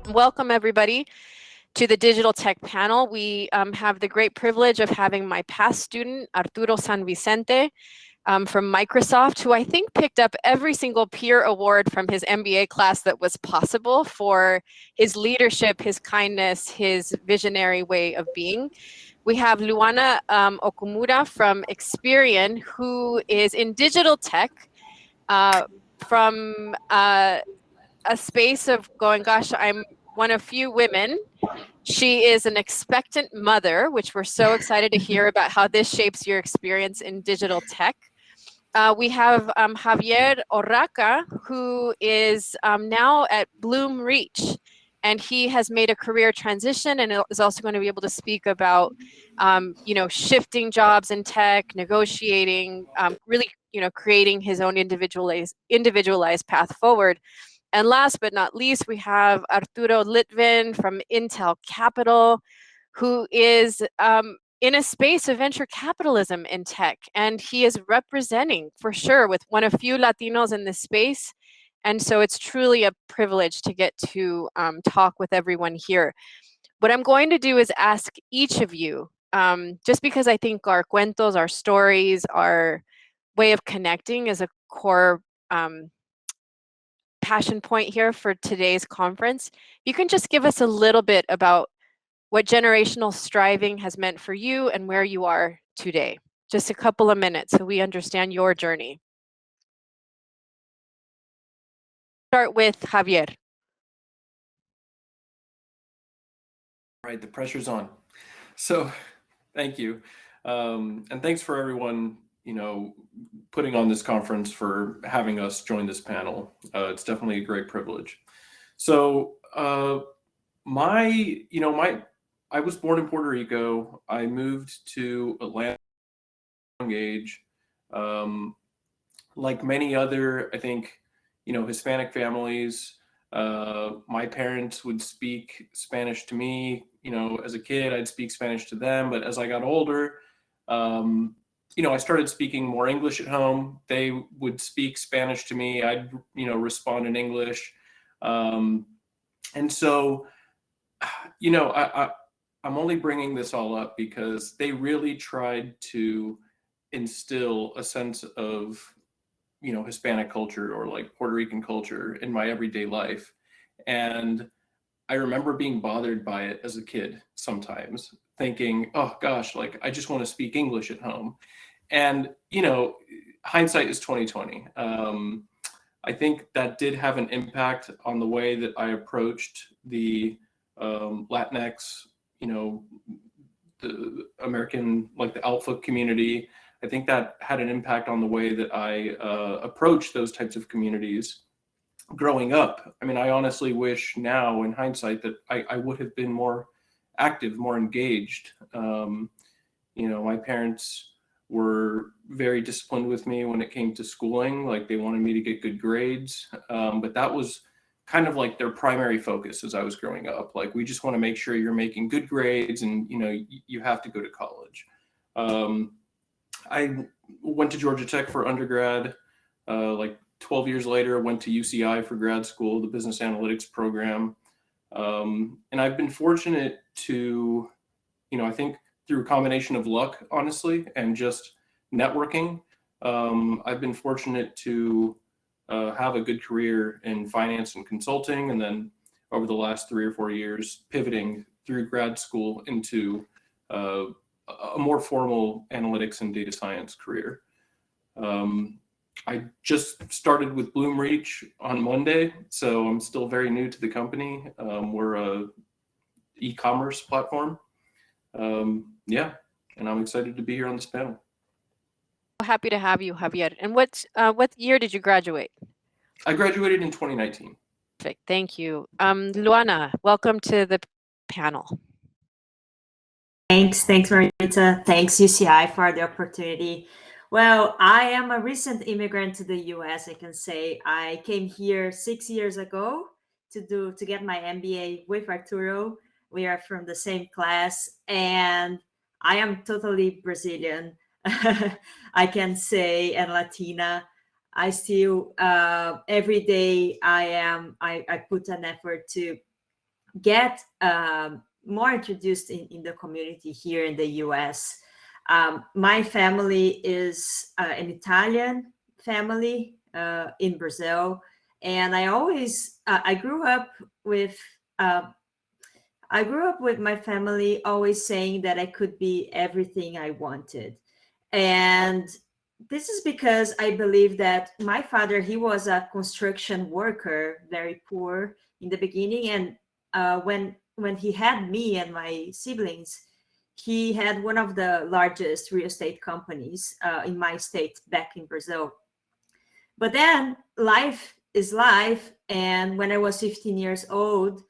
Welcome, everybody, to the Digital Tech panel. We have the great privilege of having my past student, Arturo San Vicente, from Microsoft, who I think picked up every single peer award from his MBA class that was possible for his leadership, his kindness, his visionary way of being. We have Luana Okumura from Experian, who is in digital tech from a space of going, gosh, I'm one of few women. She is an expectant mother, which we're so excited to hear about how this shapes your experience in digital tech. We have Javier Orraca, who is now at Bloom Reach, and he has made a career transition and is also going to be able to speak about, shifting jobs in tech, negotiating, really, creating his own individualized path forward. And last but not least, we have Arturo Litvin from Intel Capital, who is in a space of venture capitalism in tech. And he is representing, for sure, with one of few Latinos in this space. And so it's truly a privilege to get to talk with everyone here. What I'm going to do is ask each of you, just because I think our cuentos, our stories, our way of connecting is a core passion point here for today's conference. You can just give us a little bit about what generational striving has meant for you and where you are today. Just a couple of minutes so we understand your journey. Start with Javier. All right, the pressure's on. So thank you. And thanks for everyone, putting on this conference, for having us join this panel. It's definitely a great privilege. So I was born in Puerto Rico. I moved to Atlanta at a young age. Like many other, I think, Hispanic families, my parents would speak Spanish to me. As a kid, I'd speak Spanish to them. But as I got older, I started speaking more English at home. They would speak Spanish to me. I'd, respond in English. And so, I'm only bringing this all up because they really tried to instill a sense of, Hispanic culture or like Puerto Rican culture in my everyday life. And I remember being bothered by it as a kid sometimes, thinking, oh gosh, like I just want to speak English at home. And, hindsight is 2020. I think that did have an impact on the way that I approached the Latinx, the American, like the Alpha community. I think that had an impact on the way that I approach those types of communities growing up. I mean, I honestly wish now in hindsight that I would have been more active, more engaged. My parents were very disciplined with me when it came to schooling. Like they wanted me to get good grades, but that was kind of like their primary focus as I was growing up. Like, we just want to make sure you're making good grades and, you have to go to college. I went to Georgia Tech for undergrad. Like 12 years later, I went to UCI for grad school, the business analytics program. And I've been fortunate to, I think through a combination of luck, honestly, and just networking, I've been fortunate to have a good career in finance and consulting. And then over the last 3 or 4 years, pivoting through grad school into a more formal analytics and data science career. I just started with Bloom Reach on Monday, so I'm still very new to the company. We're a e-commerce platform. And I'm excited to be here on this panel. Happy to have you, Javier. And what year did you graduate? I graduated in 2019. Perfect, thank you. Luana, welcome to the panel. Thanks, Maritza. Thanks, UCI, for the opportunity. Well, I am a recent immigrant to the US. I can say I came here 6 years ago to get my MBA with Arturo. We are from the same class, and I am totally Brazilian, I can say, and Latina. I still every day I put an effort to get more introduced in the community here in the US. My family is an Italian family in Brazil, and I grew up with my family always saying that I could be everything I wanted. And this is because I believe that my father, he was a construction worker, very poor in the beginning. And when he had me and my siblings, he had one of the largest real estate companies in my state back in Brazil. But then life is life. And when I was 15 years old,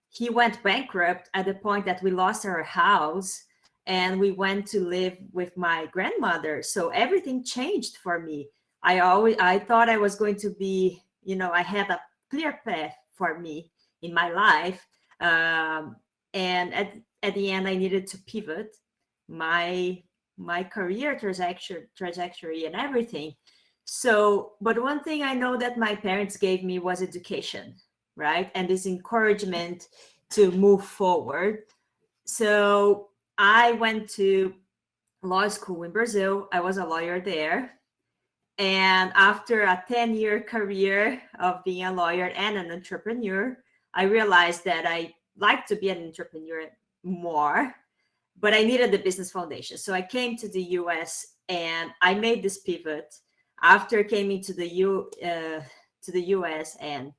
he went bankrupt at the point that we lost our house and we went to live with my grandmother. So everything changed for me. I thought I was going to be, I had a clear path for me in my life. And at the end, I needed to pivot my career trajectory and everything. So, but one thing I know that my parents gave me was education, right? And this encouragement to move forward. So I went to law school in Brazil. I was a lawyer there. And after a 10-year career of being a lawyer and an entrepreneur, I realized that I like to be an entrepreneur more, but I needed the business foundation. So I came to the US and I made this pivot after coming to the US and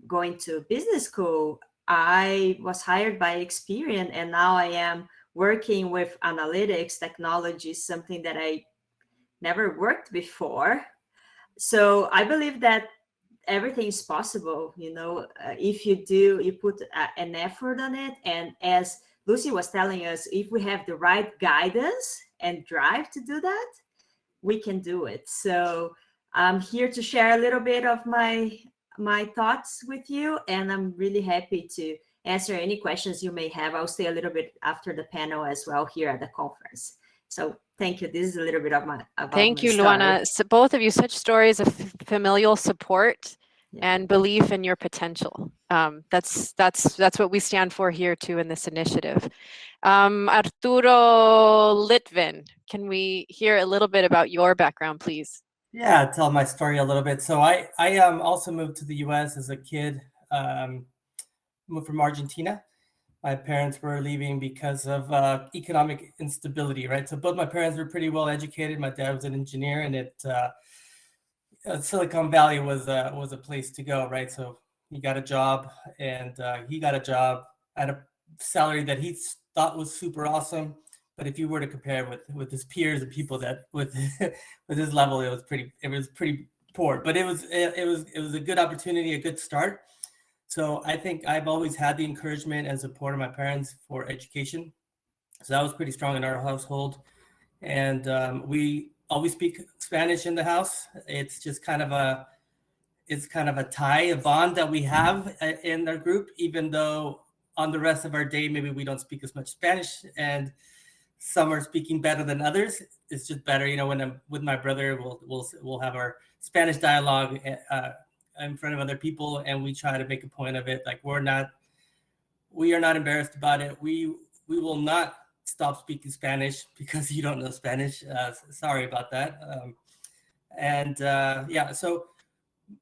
going to business school. I was hired by Experian, and now I am working with analytics technology, something that I never worked before. So I believe that everything is possible, if you put an effort on it. And as Lucy was telling us, if we have the right guidance and drive to do that, we can do it. So I'm here to share a little bit of my thoughts with you, and I'm really happy to answer any questions you may have. I'll stay a little bit after the panel as well here at the conference. So thank you. This is a little bit of Thank you, Luana. So both of you, such stories of familial support and belief in your potential. That's what we stand for here too in this initiative. Arturo Litvin, can we hear a little bit about your background, please? Yeah, tell my story a little bit. So I also moved to the U.S. as a kid. Moved from Argentina. My parents were leaving because of economic instability, right? So both my parents were pretty well educated. My dad was an engineer, and Silicon Valley was a place to go, right? So he got a job, and he got a job at a salary that he thought was super awesome. But if you were to compare with his peers and people that with his level, it was pretty poor. But it was a good opportunity, a good start. So I think I've always had the encouragement and support of my parents for education. So that was pretty strong in our household. And we always speak Spanish in the house. It's just kind of a tie, a bond that we have in our group, even though on the rest of our day, maybe we don't speak as much Spanish, and some are speaking better than others. It's just better, when I'm with my brother, we'll have our Spanish dialogue in front of other people, and we try to make a point of it. Like we are not embarrassed about it. We will not stop speaking Spanish because you don't know Spanish. Sorry about that. So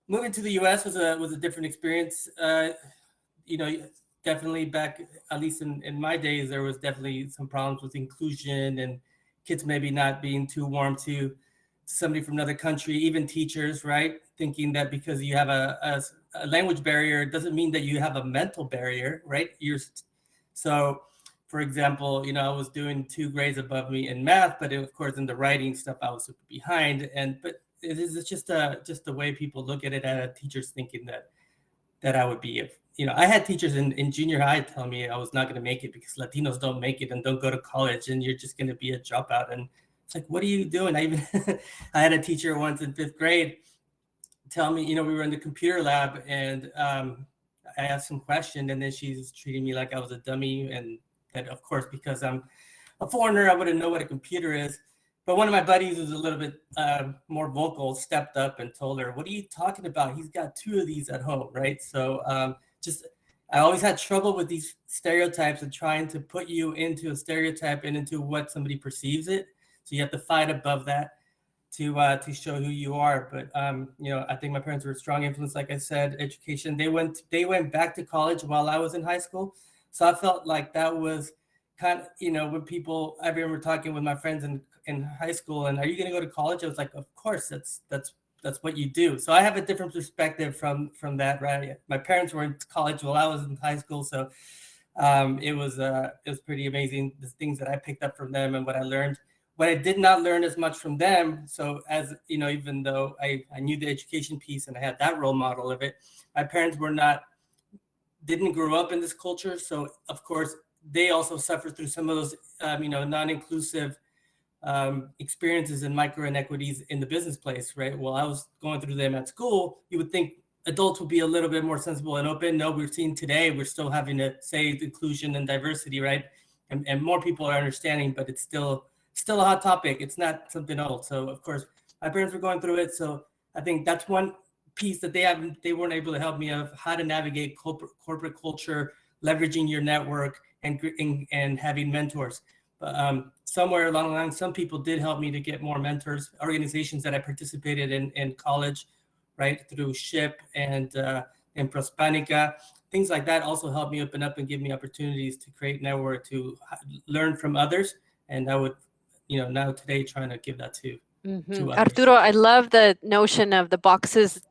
moving to the U.S. was a different experience. Definitely back, at least in my days, there was definitely some problems with inclusion and kids maybe not being too warm to somebody from another country, even teachers, right? Thinking that because you have a language barrier doesn't mean that you have a mental barrier, right? So, for example, I was doing 2 grades above me in math, but of course in the writing stuff I was super behind. But it's just the way people look at it, and teachers thinking that I would be. I had teachers in junior high tell me I was not going to make it because Latinos don't make it and don't go to college, and you're just going to be a dropout. And it's like, what are you doing? I had a teacher once in 5th grade tell me, we were in the computer lab, and I asked some question, and then she's treating me like I was a dummy, and that, of course, because I'm a foreigner, I wouldn't know what a computer is. But one of my buddies who's a little bit more vocal stepped up and told her, "What are you talking about? He's got 2 of these at home," right? So just I always had trouble with these stereotypes and trying to put you into a stereotype and into what somebody perceives it. So you have to fight above that to show who you are. But I think my parents were a strong influence. Like I said, education. They went back to college while I was in high school, so I felt like that was kind of, when people, I remember talking with my friends in high school, and are you going to go to college? I was like, of course, that's what you do. So I have a different perspective from that, right? My parents were in college while I was in high school, so it was pretty amazing, the things that I picked up from them and what I learned. What I did not learn as much from them. So as even though I knew the education piece and I had that role model of it, my parents didn't grow up in this culture. So of course they also suffered through some of those non-inclusive experiences and micro inequities in the business place, right? While I was going through them at school, you would think adults would be a little bit more sensible and open. No, we're seeing today, we're still having to say inclusion and diversity, right? And more people are understanding, but it's still a hot topic. It's not something old. So of course my parents were going through it. So I think that's one piece that they weren't able to help me of how to navigate corporate culture, leveraging your network and having mentors. But somewhere along the line, some people did help me to get more mentors, organizations that I participated in college, right? Through SHIP and Prospanica, things like that also helped me open up and give me opportunities to create network, to learn from others. And I would, now today trying to give that to others. Arturo, I love the notion of the boxes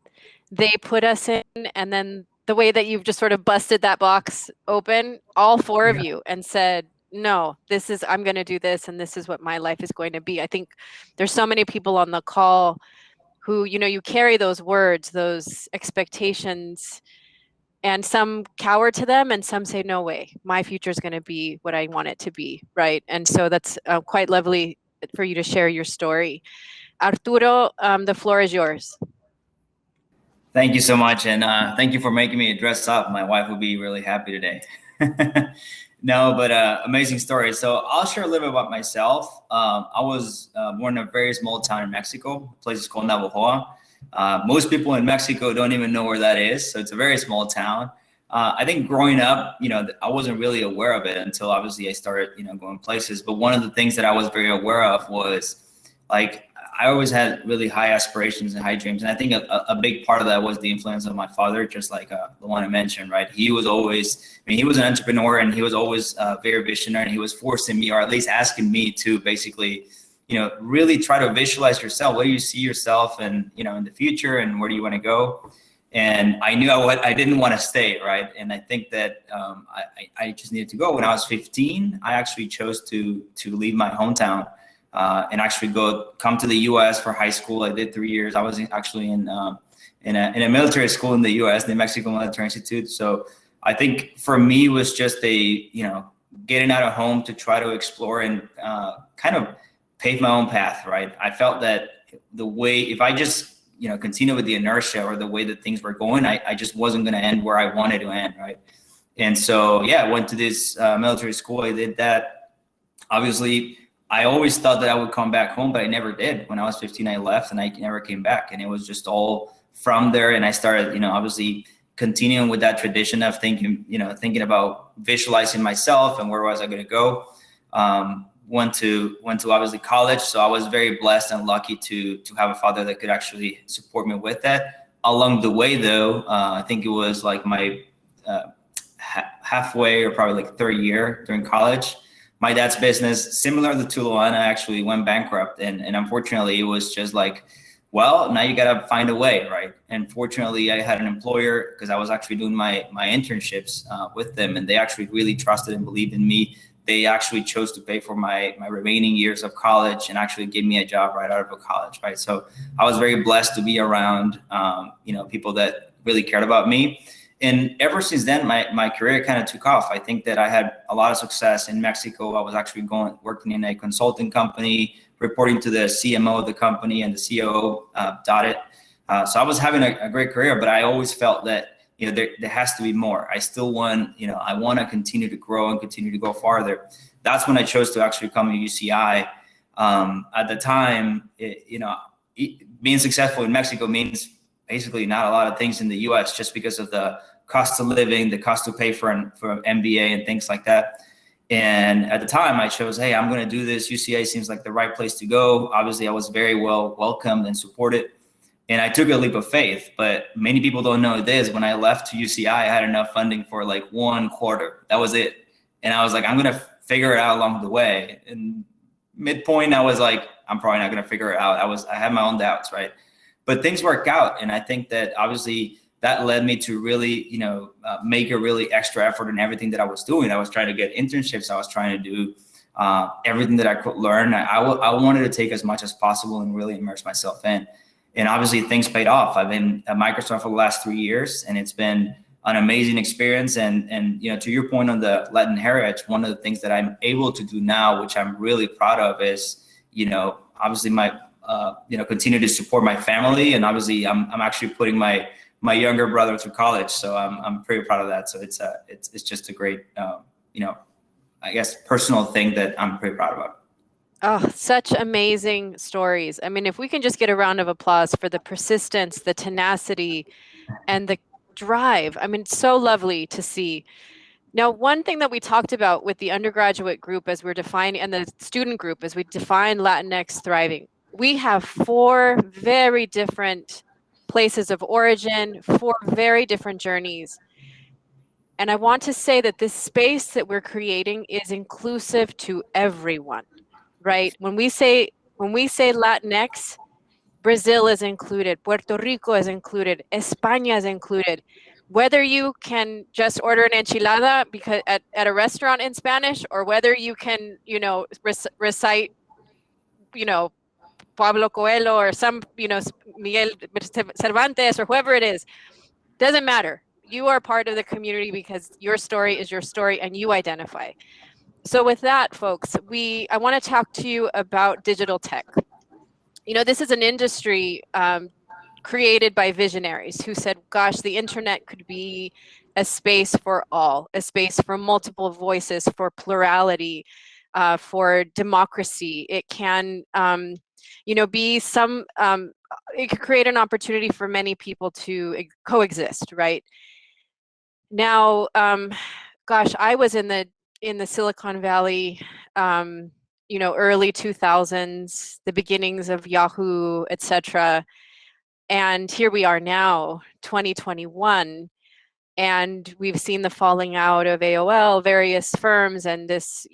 they put us in, and then the way that you've just sort of busted that box open, all four of you, and said, no, I'm going to do this, and this is what my life is going to be. I think there's so many people on the call who, you carry those words, those expectations, and some cower to them, and some say, no way, my future is going to be what I want it to be, right? And so that's quite lovely for you to share your story. Arturo, the floor is yours. Thank you so much, and thank you for making me dress up. My wife will be really happy today. No, but amazing story. So I'll share a little bit about myself. I was born in a very small town in Mexico, a place called Navojoa. Most people in Mexico don't even know where that is. So it's a very small town. I think growing up, I wasn't really aware of it until obviously I started, going places. But one of the things that I was very aware of was, like, I always had really high aspirations and high dreams. And I think a big part of that was the influence of my father, just like the one I mentioned, right? He was always, he was an entrepreneur, and he was always very visionary, and he was forcing me, or at least asking me to basically, really try to visualize yourself. Where do you see yourself and, in the future, and where do you want to go? And I knew I didn't want to stay, right? And I think that I just needed to go. When I was 15, I actually chose to leave my hometown and actually come to the U.S. for high school. I did 3 years. I was actually in a military school in the U.S., the Mexico Military Institute. So I think for me it was just getting out of home to try to explore and kind of pave my own path, right? I felt that if I just continue with the inertia or the way that things were going, I just wasn't going to end where I wanted to end, right? And so I went to this military school. I did that. Obviously, I always thought that I would come back home, but I never did. When I was 15, I left and I never came back. And it was just all from there. And I started, obviously continuing with that tradition of thinking about visualizing myself and where was I going to go. Went to obviously college. So I was very blessed and lucky to have a father that could actually support me with that. Along the way, though, I think it was like my halfway or probably like third year during college, my dad's business, similar to Luana, actually went bankrupt. And unfortunately, it was just like, well, now you got to find a way, right? And fortunately, I had an employer, because I was actually doing my internships with them, and they actually really trusted and believed in me. They actually chose to pay for my remaining years of college and actually give me a job right out of college, right? So I was very blessed to be around, people that really cared about me. And ever since then, my career kind of took off. I think that I had a lot of success in Mexico. I was actually working in a consulting company, reporting to the CMO of the company and the COO about it. So I was having a great career, but I always felt that, there has to be more. I still want, I want to continue to grow and continue to go farther. That's when I chose to actually come to UCI. At the time, being successful in Mexico means basically not a lot of things in the US, just because of the cost of living, the cost to pay for an MBA and things like that. And at the time I chose, hey, I'm going to do this. UCI seems like the right place to go. Obviously I was very well welcomed and supported. And I took a leap of faith, but many people don't know this. When I left to UCI, I had enough funding for like 1 quarter. That was it. And I was like, I'm going to figure it out along the way. And midpoint, I was like, I'm probably not going to figure it out. I had my own doubts, right? But things work out. And I think that obviously that led me to really, make a really extra effort in everything that I was doing. I was trying to get internships. I was trying to do everything that I could learn. I wanted to take as much as possible and really immerse myself in. And obviously things paid off. I've been at Microsoft for the last 3 years, and it's been an amazing experience. And to your point on the Latin heritage, one of the things that I'm able to do now, which I'm really proud of, is, obviously my, continue to support my family. And obviously I'm actually putting my younger brother through college. So I'm pretty proud of that. So it's just a great, I guess, personal thing that I'm pretty proud about. Oh, such amazing stories. I mean, if we can just get a round of applause for the persistence, the tenacity, and the drive. I mean, it's so lovely to see. Now, one thing that we talked about with the undergraduate group as we're defining, and the student group as we define Latinx thriving, we have 4 very different places of origin, 4 very different journeys. And I want to say that this space that we're creating is inclusive to everyone. Right? When we say Latinx, Brazil is included, Puerto Rico is included, España is included. Whether you can just order an enchilada because at a restaurant in Spanish, or whether you can, recite, Pablo Coelho or some, Miguel Cervantes or whoever it is, doesn't matter. You are part of the community because your story is your story and you identify. So with that, folks, I want to talk to you about digital tech. This is an industry created by visionaries who said, gosh, the internet could be a space for all, a space for multiple voices, for plurality, for democracy. It can, be it could create an opportunity for many people to coexist, right? Now, gosh, I was in the Silicon Valley, early 2000s, the beginnings of Yahoo, etc. And here we are now, 2021, and we've seen the falling out of AOL, various firms, and this,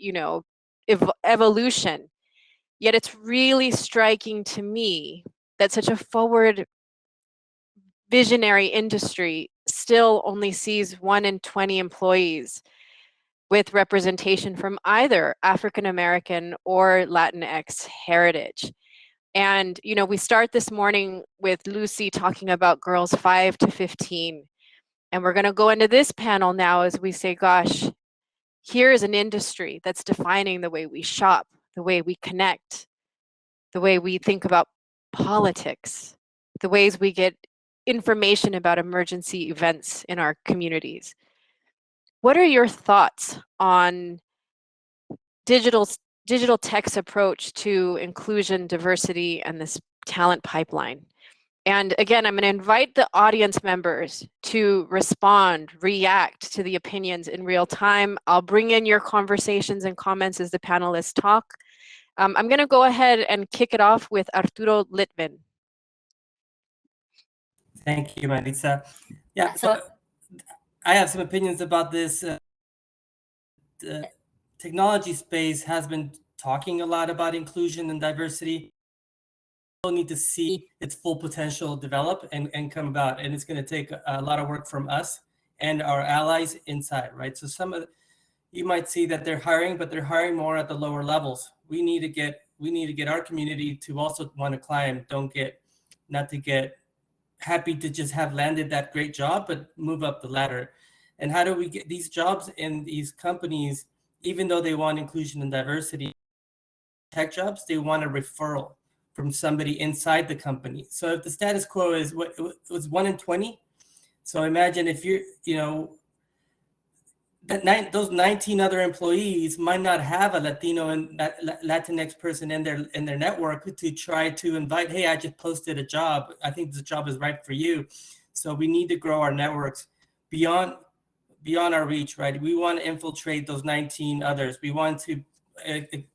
evolution. Yet it's really striking to me that such a forward visionary industry still only sees 1 in 20 employees with representation from either African American or Latinx heritage. And, we start this morning with Lucy talking about girls 5 to 15. And we're going to go into this panel now as we say, gosh, here is an industry that's defining the way we shop, the way we connect, the way we think about politics, the ways we get information about emergency events in our communities. What are your thoughts on digital tech's approach to inclusion, diversity, and this talent pipeline? And again, I'm going to invite the audience members to respond, react to the opinions in real time. I'll bring in your conversations and comments as the panelists talk. I'm going to go ahead and kick it off with Arturo Litvin. Thank you, Maritza. Yeah, so I have some opinions about this. The technology space has been talking a lot about inclusion and diversity. We'll need to see its full potential develop and come about. And it's going to take a lot of work from us and our allies inside, right? So you might see that they're hiring, but they're hiring more at the lower levels. We need to get our community to also want to climb, not to get happy to just have landed that great job, but move up the ladder. And how do we get these jobs in these companies, even though they want inclusion and diversity, tech jobs, they want a referral from somebody inside the company. So if the status quo is what it was 1 in 20, so imagine if those 19 other employees might not have a Latino and Latinx person in their network to try to invite, hey, I just posted a job. I think this job is right for you. So we need to grow our networks. beyond our reach, right? We want to infiltrate those 19 others. We want to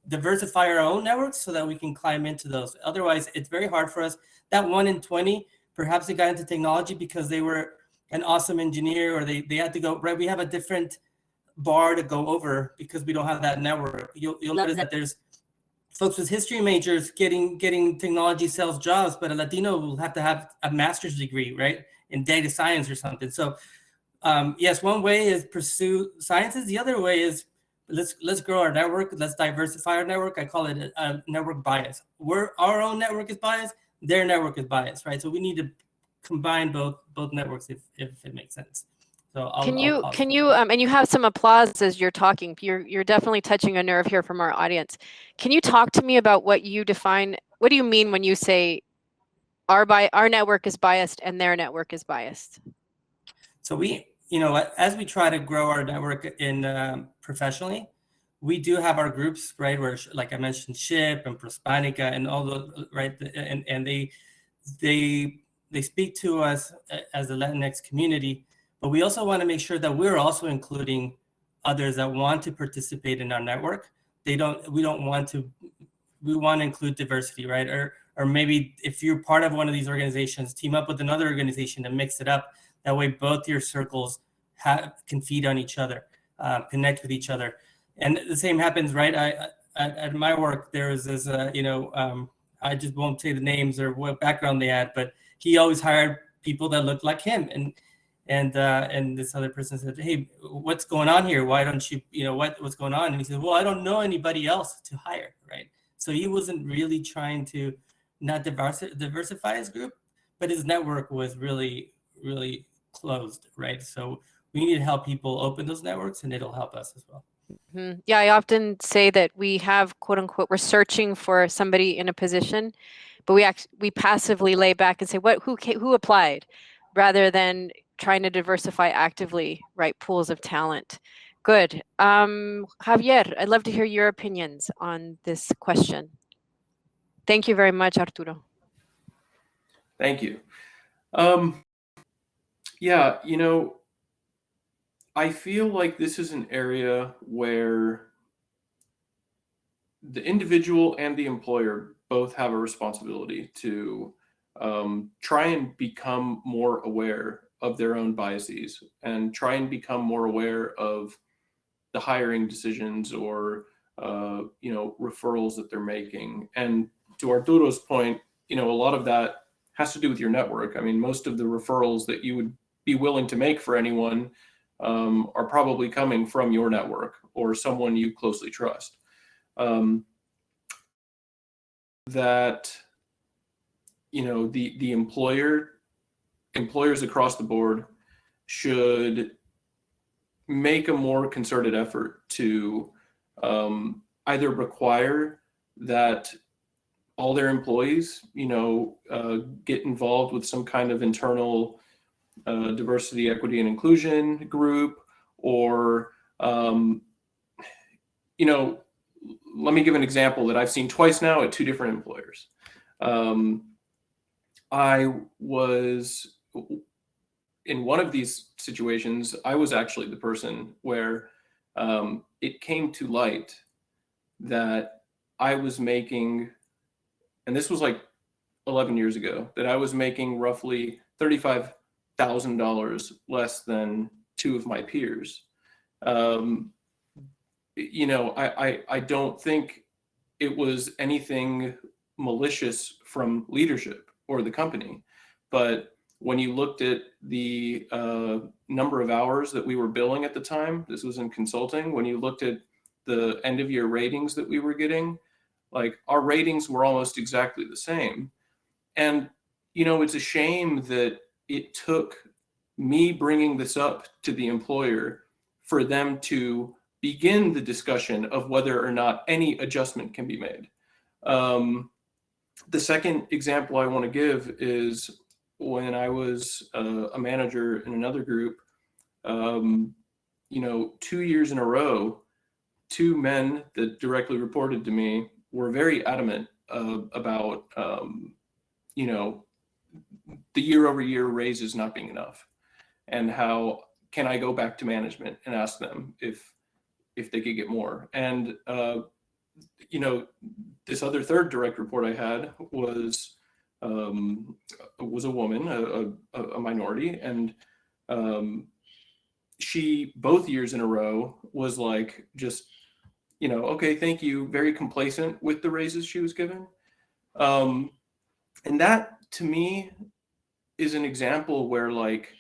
diversify our own networks so that we can climb into those. Otherwise, it's very hard for us. That 1 in 20, perhaps they got into technology because they were an awesome engineer, or they had to go, right? We have a different bar to go over because we don't have that network. You'll notice that there's folks with history majors getting technology sales jobs, but a Latino will have to have a master's degree, right, in data science or something. So yes, one way is pursue sciences. The other way is let's grow our network. Let's diversify our network. I call it a network bias. Our own network is biased, their network is biased, right? So we need to combine both networks if it makes sense. So can you and you have some applause as you're talking. You're definitely touching a nerve here from our audience. Can you talk to me about what you define? What do you mean when you say our network is biased and their network is biased? So we, as we try to grow our network in professionally, we do have our groups, right? Where, like I mentioned, SHIP and Prospanica and all those, right? And they speak to us as the Latinx community, but we also want to make sure that we're also including others that want to participate in our network. We want to include diversity, right? Or maybe if you're part of one of these organizations, team up with another organization to mix it up. That way, both your circles can feed on each other, connect with each other. And the same happens, right? At my work, there was this, I just won't say the names or what background they had, but he always hired people that looked like him. And this other person said, "Hey, what's going on here? Why don't you, what's going on?" And he said, "Well, I don't know anybody else to hire," right? So he wasn't really trying to not diversify his group, but his network was really, really closed, right? So we need to help people open those networks, and it'll help us as well. Mm-hmm. Yeah, I often say that we have, quote unquote, we're searching for somebody in a position, but we passively lay back and say, who applied, rather than trying to diversify actively, right, pools of talent. Good. Javier, I'd love to hear your opinions on this question. Thank you very much, Arturo. Thank you. Yeah, I feel like this is an area where the individual and the employer both have a responsibility to try and become more aware of their own biases and try and become more aware of the hiring decisions or referrals that they're making. And to Arturo's point, a lot of that has to do with your network. I mean, most of the referrals that you would be willing to make for anyone are probably coming from your network or someone you closely trust. That the employers across the board should make a more concerted effort to either require that all their employees get involved with some kind of internal diversity, equity, and inclusion group, or let me give an example that I've seen twice now at two different employers. I was in one of these situations, I was actually the person where it came to light that I was making, and this was like 11 years ago, that I was making roughly $35,000 less than two of my peers. I don't think it was anything malicious from leadership or the company, but when you looked at the number of hours that we were billing at the time, this was in consulting, when you looked at the end of year ratings that we were getting, like our ratings were almost exactly the same. And, it's a shame that it took me bringing this up to the employer for them to begin the discussion of whether or not any adjustment can be made. The second example I want to give is when I was a manager in another group, 2 years in a row, two men that directly reported to me were very adamant about, the year-over-year raises not being enough, and how can I go back to management and ask them if they could get more? And you know, this other third direct report I had was a woman, a minority, and she both years in a row was like, just, you know, okay, thank you, very complacent with the raises she was given. And that to me is an example where, like,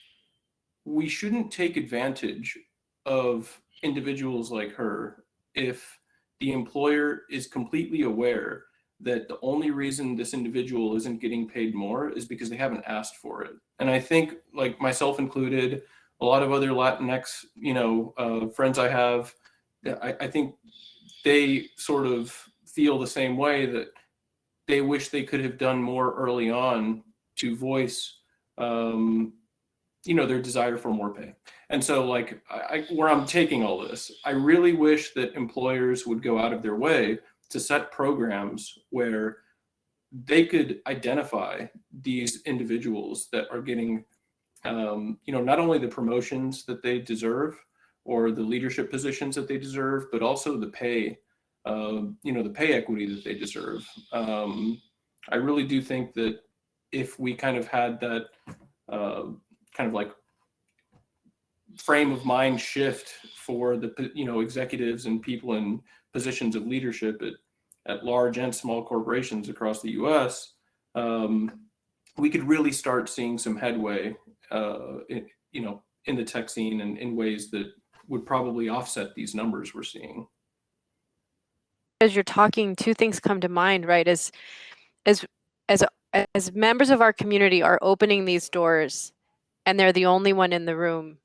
we shouldn't take advantage of individuals like her if the employer is completely aware that the only reason this individual isn't getting paid more is because they haven't asked for it. And I think, like, myself included, a lot of other Latinx, you know, friends I have, I think they sort of feel the same way, that they wish they could have done more early on to voice, you know, their desire for more pay. And so, like, where I'm taking all this, I really wish that employers would go out of their way to set programs where they could identify these individuals that are getting, you know, not only the promotions that they deserve or the leadership positions that they deserve, but also the pay, you know, the pay equity that they deserve. I really do think that if we kind of had that kind of like frame of mind shift for the, you know, executives and people in positions of leadership at large and small corporations across the US, we could really start seeing some headway, you know, in the tech scene and in ways that would probably offset these numbers we're seeing. As you're talking, two things come to mind, right? As members of our community are opening these doors and they're the only one in the room,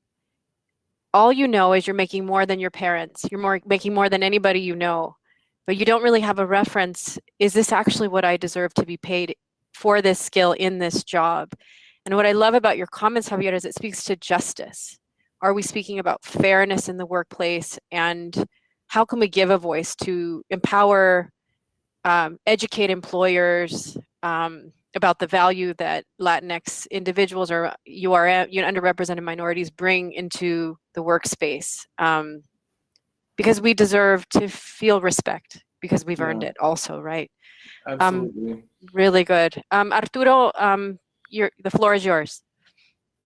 all you know is you're making more than your parents. You're making more than anybody you know, but you don't really have a reference. Is this actually what I deserve to be paid for this skill in this job? And what I love about your comments, Javier, is it speaks to justice. Are we speaking about fairness in the workplace? And how can we give a voice to empower, educate employers about the value that Latinx individuals or underrepresented minorities bring into the workspace? Because we deserve to feel respect because we've earned it also, right? Absolutely. Really good. Arturo, the floor is yours.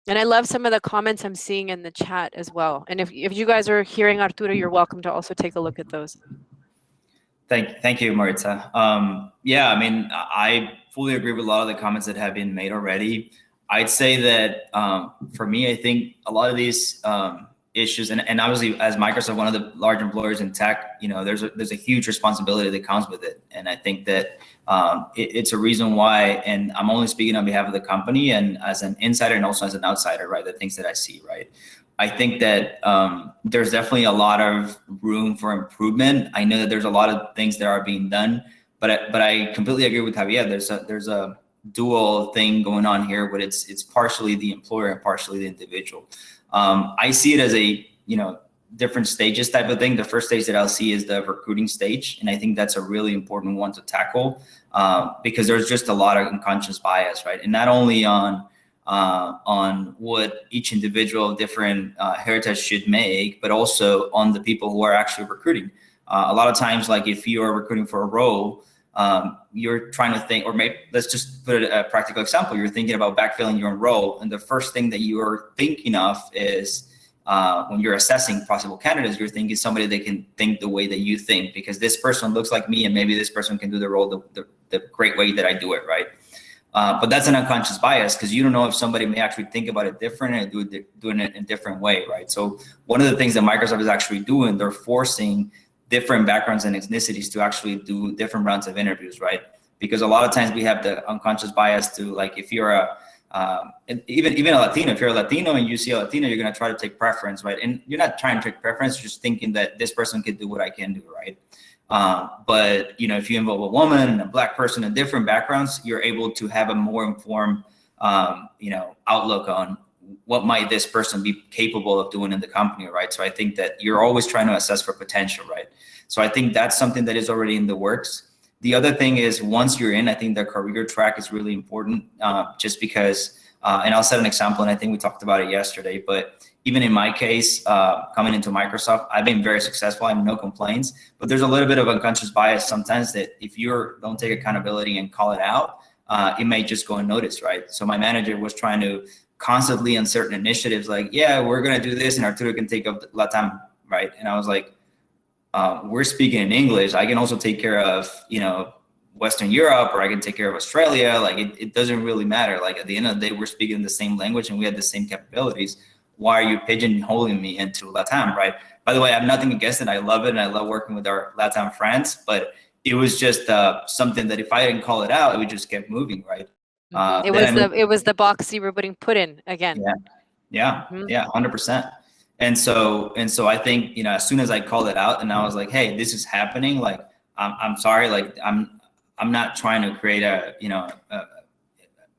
And I love some of the comments I'm seeing in the chat as well. And if you guys are hearing Arturo, you're welcome to also take a look at those. Thank you, Maritza. Yeah, I mean, I fully agree with a lot of the comments that have been made already. I'd say that for me, I think a lot of these issues, and obviously as Microsoft, one of the large employers in tech, you know, there's a huge responsibility that comes with it. And I think that it's a reason why, and I'm only speaking on behalf of the company and as an insider and also as an outsider, right? The things that I see, right? I think that there's definitely a lot of room for improvement. I know that there's a lot of things that are being done, but I completely agree with Javier. There's a dual thing going on here, but it's partially the employer and partially the individual. I see it as a, you know, different stages type of thing. The first stage that I'll see is the recruiting stage, and I think that's a really important one to tackle because there's just a lot of unconscious bias, right? And not only on what each individual of different heritage should make, but also on the people who are actually recruiting. A lot of times, like if you are recruiting for a role, you're trying to think, or maybe let's just put a practical example. You're thinking about backfilling your own role, and the first thing that you are thinking of is when you're assessing possible candidates, you're thinking somebody that can think the way that you think, because this person looks like me, and maybe this person can do the role the great way that I do it, right? But that's an unconscious bias because you don't know if somebody may actually think about it different and doing it in a different way, right? So one of the things that Microsoft is actually doing, they're forcing different backgrounds and ethnicities to actually do different rounds of interviews, right? Because a lot of times we have the unconscious bias to, like, if you're even a Latino, if you're a Latino and you see a Latino, you're going to try to take preference, right? And you're not trying to take preference, you're just thinking that this person could do what I can do, right? But, you know, if you involve a woman and a Black person in different backgrounds, you're able to have a more informed, you know, outlook on what might this person be capable of doing in the company, right? So I think that you're always trying to assess for potential, right? So I think that's something that is already in the works. The other thing is, once you're in, I think the career track is really important, just because, and I'll set an example, and I think we talked about it yesterday, but even in my case, coming into Microsoft, I've been very successful. I have no complaints, but there's a little bit of unconscious bias sometimes that if you don't take accountability and call it out, it may just go unnoticed, right? So my manager was trying to constantly on certain initiatives, like, yeah, we're gonna do this and Arturo can take up Latam, right? And I was like, we're speaking in English. I can also take care of, Western Europe, or I can take care of Australia. Like it doesn't really matter. Like at the end of the day, we're speaking the same language and we have the same capabilities. Why are you pigeonholing me into Latam, right? By the way, I have nothing against it. I love it, and I love working with our Latam friends, but it was just something that if I didn't call it out, it would just keep moving, right? It was the box you were putting put in again. Yeah, 100%. And so I think, as soon as I called it out and I was like, hey, this is happening, like, I'm sorry, like I'm not trying to create a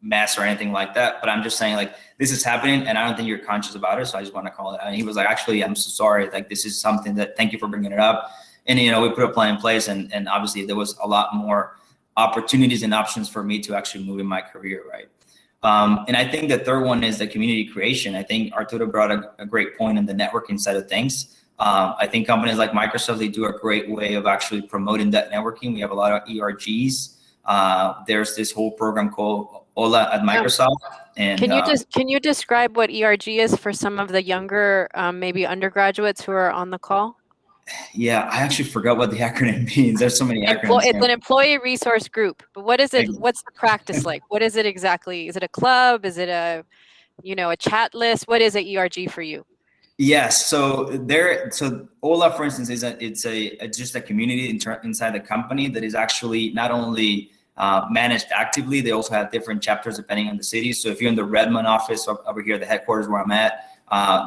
mess or anything like that, but I'm just saying, like, this is happening and I don't think you're conscious about it, so I just want to call it out. And he was like, actually, I'm so sorry, like this is something that, thank you for bringing it up. And we put a plan in place, and obviously there was a lot more opportunities and options for me to actually move in my career, right? And I think the third one is the community creation. I think Arturo brought a great point in the networking side of things. I think companies like Microsoft, they do a great way of actually promoting that networking. We have a lot of ERGs. There's this whole program called Hola at Microsoft. And can you describe what ERG is for some of the younger, maybe undergraduates who are on the call? Yeah, I actually forgot what the acronym means. There's so many acronyms. It's an employee resource group. But what is it? What's the practice like? What is it exactly? Is it a club? Is it a chat list? What is a ERG for you? Yes. So Hola, for instance, it's just a community inside the company that is actually not only managed actively, they also have different chapters depending on the city. So if you're in the Redmond office over here, the headquarters where I'm at,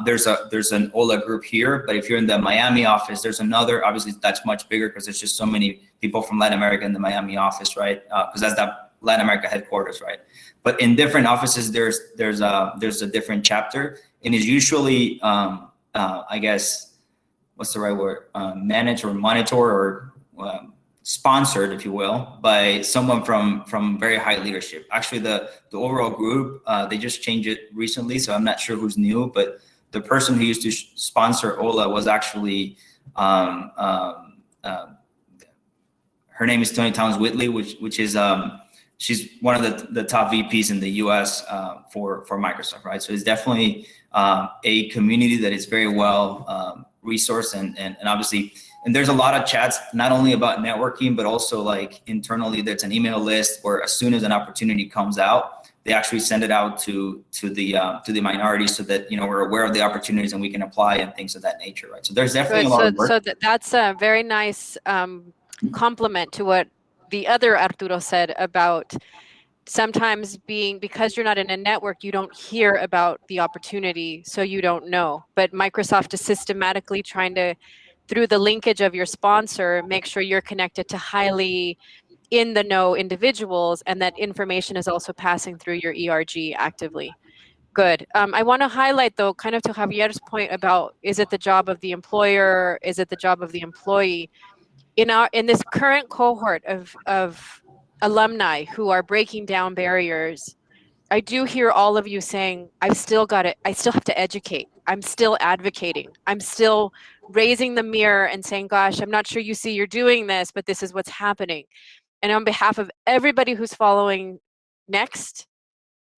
there's an Hola group here. But if you're in the Miami office, there's another. Obviously, that's much bigger because there's just so many people from Latin America in the Miami office, right? Because that's the Latin America headquarters, right? But in different offices, there's a different chapter, and it's usually I guess, what's the right word? Managed or monitor or sponsored, if you will, by someone from very high leadership. Actually, the overall group, they just changed it recently, so I'm not sure who's new, but the person who used to sponsor Hola was actually, her name is Tony Towns Whitley, which is, she's one of the top VPs in the US for Microsoft, right? So it's definitely a community that is very well resourced and obviously, and there's a lot of chats, not only about networking, but also like internally, there's an email list where as soon as an opportunity comes out, they actually send it out to the minorities so that, we're aware of the opportunities and we can apply and things of that nature, right? So there's definitely a lot of work. So that's a very nice compliment to what the other Arturo said about sometimes because you're not in a network, you don't hear about the opportunity, so you don't know. But Microsoft is systematically trying to, through the linkage of your sponsor, make sure you're connected to highly in the know individuals, and that information is also passing through your ERG actively. Good. I want to highlight, though, kind of to Javier's point about, is it the job of the employer? Is it the job of the employee? In this current cohort of alumni who are breaking down barriers, I do hear all of you saying, I still have to educate. I'm still advocating. I'm still raising the mirror and saying, gosh, I'm not sure you see you're doing this, but this is what's happening. And on behalf of everybody who's following next,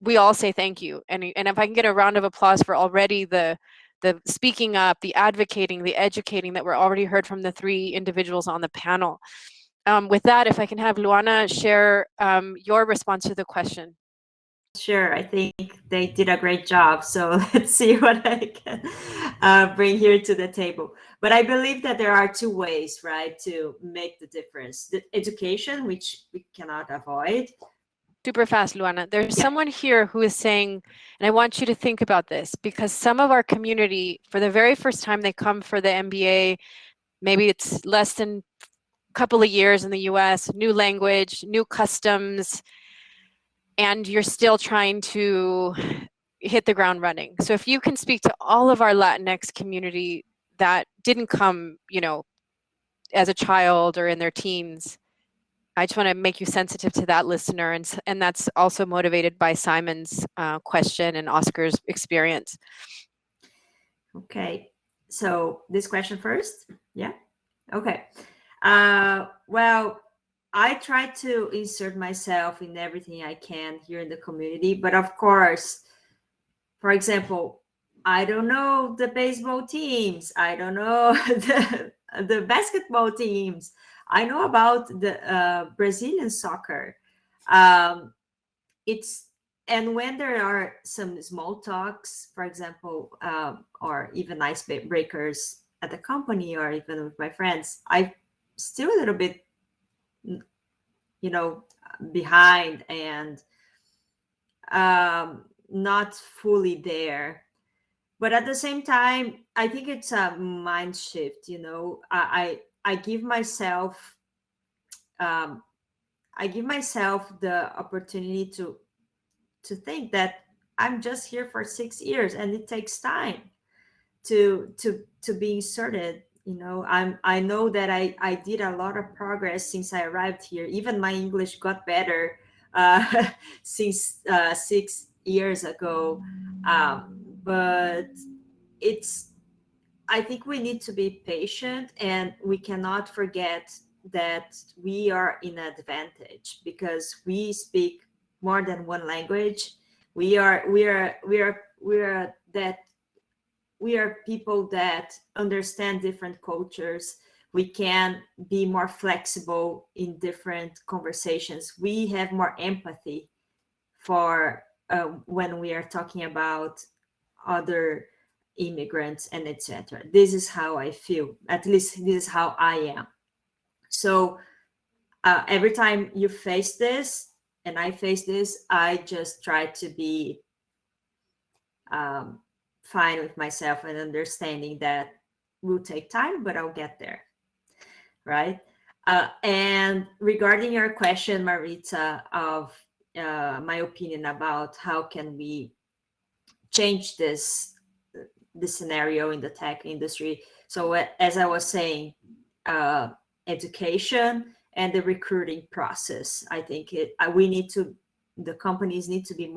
we all say thank you. And if I can get a round of applause for already the speaking up, the advocating, the educating that we're already heard from the three individuals on the panel. With that, if I can have Luana share your response to the question. Sure, I think they did a great job. So let's see what I can bring here to the table. But I believe that there are two ways, right, to make the difference. The education, which we cannot avoid. Super fast, Luana. There's someone here who is saying, and I want you to think about this, because some of our community, for the very first time they come for the MBA, maybe it's less than a couple of years in the US, new language, new customs, and you're still trying to hit the ground running. So if you can speak to all of our Latinx community that didn't come, as a child or in their teens, I just want to make you sensitive to that, listener, and that's also motivated by Simon's question and Oscar's experience. Okay. So this question first? Yeah. Okay. Well, I try to insert myself in everything I can here in the community, but of course, for example, I don't know the baseball teams. I don't know the basketball teams. I know about the Brazilian soccer. Um, it's and when there are some small talks, for example, or even breakers at the company or even with my friends, I still a little bit, behind and not fully there. But at the same time, I think it's a mind shift. I give myself um, the opportunity to think that I'm just here for 6 years, and it takes time to be inserted. I know that I did a lot of progress since I arrived here. Even my English got better since 6 years ago. But it's I think we need to be patient, and we cannot forget that we are in advantage because we speak more than one language. We are people that understand different cultures. We can be more flexible in different conversations. We have more empathy for when we are talking about other immigrants and etc. This is how I feel. At least this is how I am. So every time you face this, and I face this, I just try to be fine with myself and understanding that will take time, but I'll get there, right? And regarding your question, Marita, of my opinion about how can we change this scenario in the tech industry. So as I was saying, education and the recruiting process. I think the companies need to be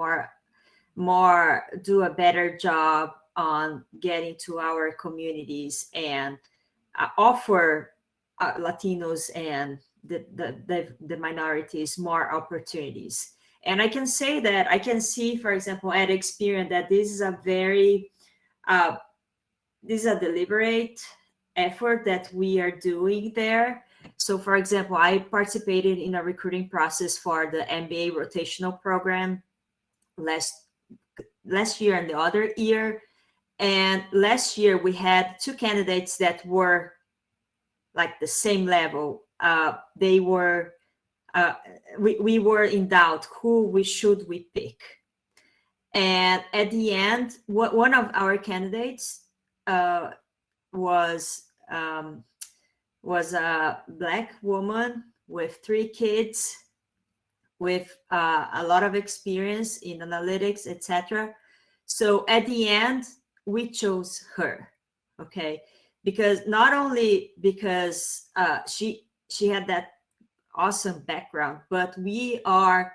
do a better job on getting to our communities and offer Latinos and the minorities more opportunities. And I can say that I can see, for example, at Experian, that this is a very deliberate effort that we are doing there. So, for example, I participated in a recruiting process for the MBA rotational program last year and the other year. And last year we had two candidates that were like the same level. We were in doubt who we should pick. And at the end, one of our candidates was a Black woman with 3 kids, with a lot of experience in analytics, etc. So at the end, we chose her, okay? Because not only because she had that awesome background, but we are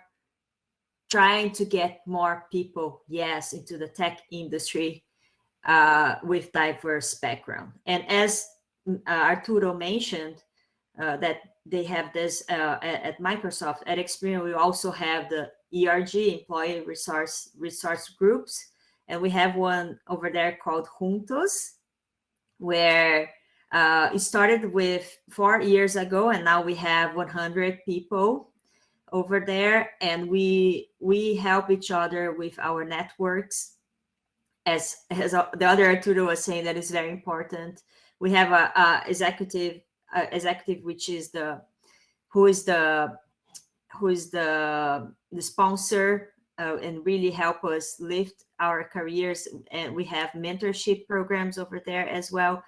trying to get more people, yes, into the tech industry with diverse background. And as Arturo mentioned, that they have this at Microsoft. At Experian, we also have the ERG, Employee Resource Groups, and we have one over there called Juntos, where it started with 4 years ago, and now we have 100 people over there, and we help each other with our networks. As the other Arturo was saying, that is very important. We have a executive, which is who is the sponsor and really help us lift our careers. And we have mentorship programs over there as well.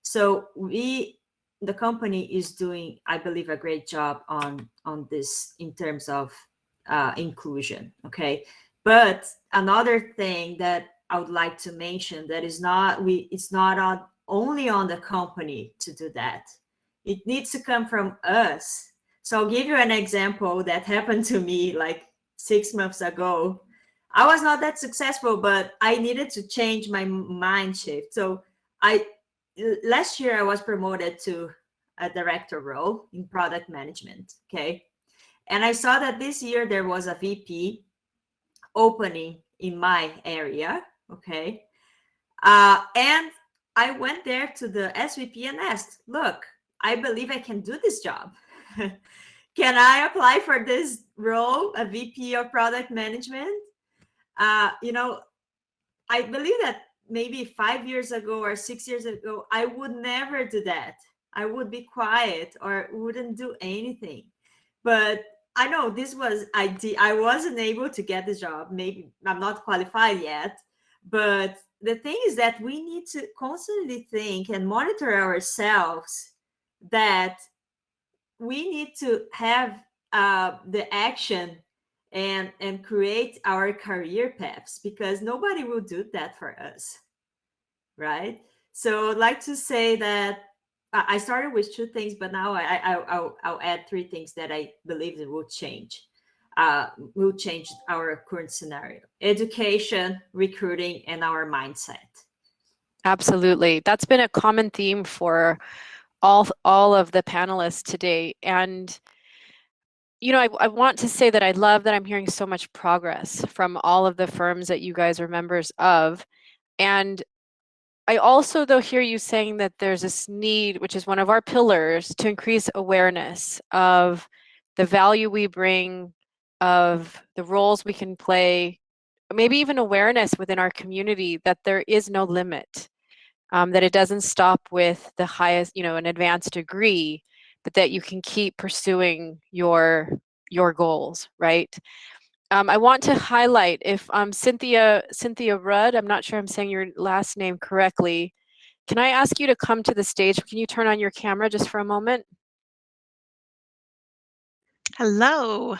So the company is doing, I believe, a great job on this in terms of inclusion. Okay, but another thing that I would like to mention that it's not only on the company to do that. It needs to come from us. So I'll give you an example that happened to me like 6 months ago. I was not that successful, but I needed to change my mind shift. So last year I was promoted to a director role in product management. Okay. And I saw that this year there was a VP opening in my area. Okay. And I went there to the SVP and asked, look, I believe I can do this job. Can I apply for this role, a VP of product management? You know, I believe that maybe 5 years ago or 6 years ago, I would never do that. I would be quiet or wouldn't do anything. But I know this was, I wasn't able to get the job. Maybe I'm not qualified yet. But the thing is that we need to constantly think and monitor ourselves, that we need to have the action and create our career paths, because nobody will do that for us, right? So I'd like to say that I started with 2 things, but now I'll add 3 things that I believe that will change our current scenario: education, recruiting, and our mindset. Absolutely. That's been a common theme for all of the panelists today. And you know, I want to say that I love that I'm hearing so much progress from all of the firms that you guys are members of. And I also, though, hear you saying that there's this need, which is one of our pillars, to increase awareness of the value we bring, of the roles we can play, maybe even awareness within our community that there is no limit, that it doesn't stop with the highest, you know, an advanced degree, but that you can keep pursuing your goals, right? I want to highlight, if Cynthia Rudd, I'm not sure I'm saying your last name correctly. Can I ask you to come to the stage? Can you turn on your camera just for a moment? Hello.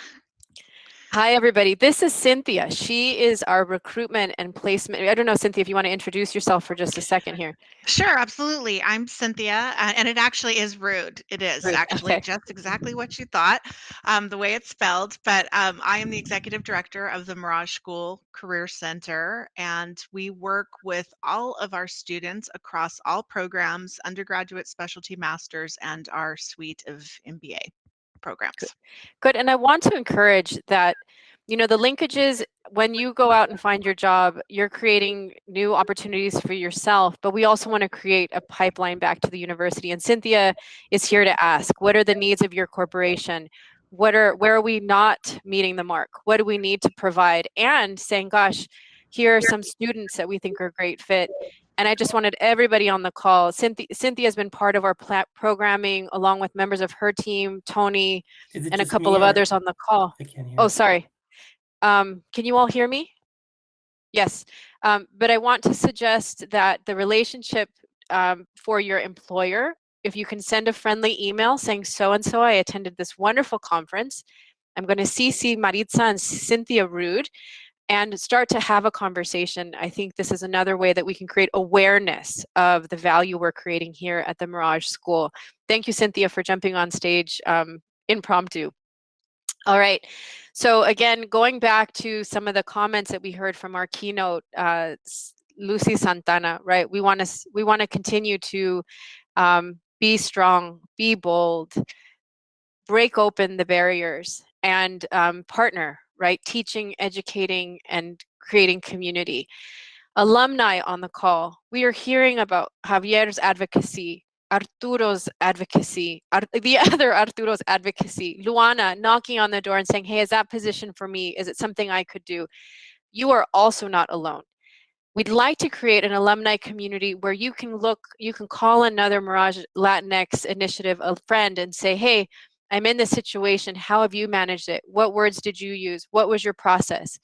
Hi, everybody. This is Cynthia. She is our recruitment and placement. I don't know, Cynthia, if you want to introduce yourself for just a second here. Sure, absolutely. I'm Cynthia, and it actually is rude. It is Rude, actually okay. just exactly what you thought, the way it's spelled. But I am the executive director of the Mirage School Career Center, and we work with all of our students across all programs, undergraduate, specialty, masters, and our suite of MBA programs. Good. And I want to encourage that, you know, the linkages, when you go out and find your job, you're creating new opportunities for yourself, but we also want to create a pipeline back to the university. And Cynthia is here to ask, what are the needs of your corporation? Where are we not meeting the mark? What do we need to provide? And saying, gosh, here are some students that we think are a great fit. And I just wanted everybody on the call. Cynthia has been part of our programming, along with members of her team, Tony, and a couple of others on the call. I can't hear. Oh, sorry. Can you all hear me? Yes. But I want to suggest that the relationship for your employer, if you can send a friendly email saying, so-and-so, I attended this wonderful conference. I'm going to CC Maritza and Cynthia Rude and start to have a conversation. I think this is another way that we can create awareness of the value we're creating here at the Mirage School. Thank you, Cynthia, for jumping on stage impromptu. All right. So again, going back to some of the comments that we heard from our keynote, Lucy Santana, right? We want to continue to be strong, be bold, break open the barriers, and partner, right? Teaching, educating, and creating community. Alumni on the call, we are hearing about Javier's advocacy, Arturo's advocacy, the other Arturo's advocacy, Luana knocking on the door and saying, hey, is that position for me? Is it something I could do? You are also not alone. We'd like to create an alumni community where you can call another Mirage Latinx initiative a friend and say, hey, I'm in this situation. How have you managed it? What words did you use? What was your process?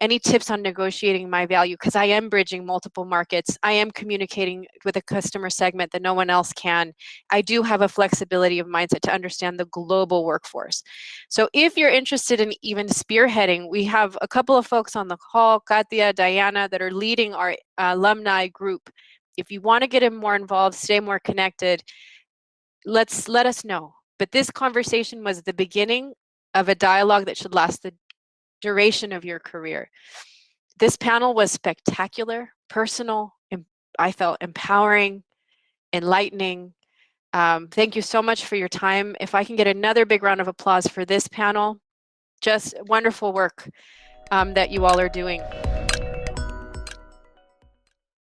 Any tips on negotiating my value? Because I am bridging multiple markets. I am communicating with a customer segment that no one else can. I do have a flexibility of mindset to understand the global workforce. So if you're interested in even spearheading, we have a couple of folks on the call, Katia, Diana, that are leading our alumni group. If you want to get more involved, stay more connected, let us know. But this conversation was the beginning of a dialogue that should last the duration of your career. This panel was spectacular, personal, I felt empowering, enlightening. Thank you so much for your time. If I can get another big round of applause for this panel, just wonderful work that you all are doing.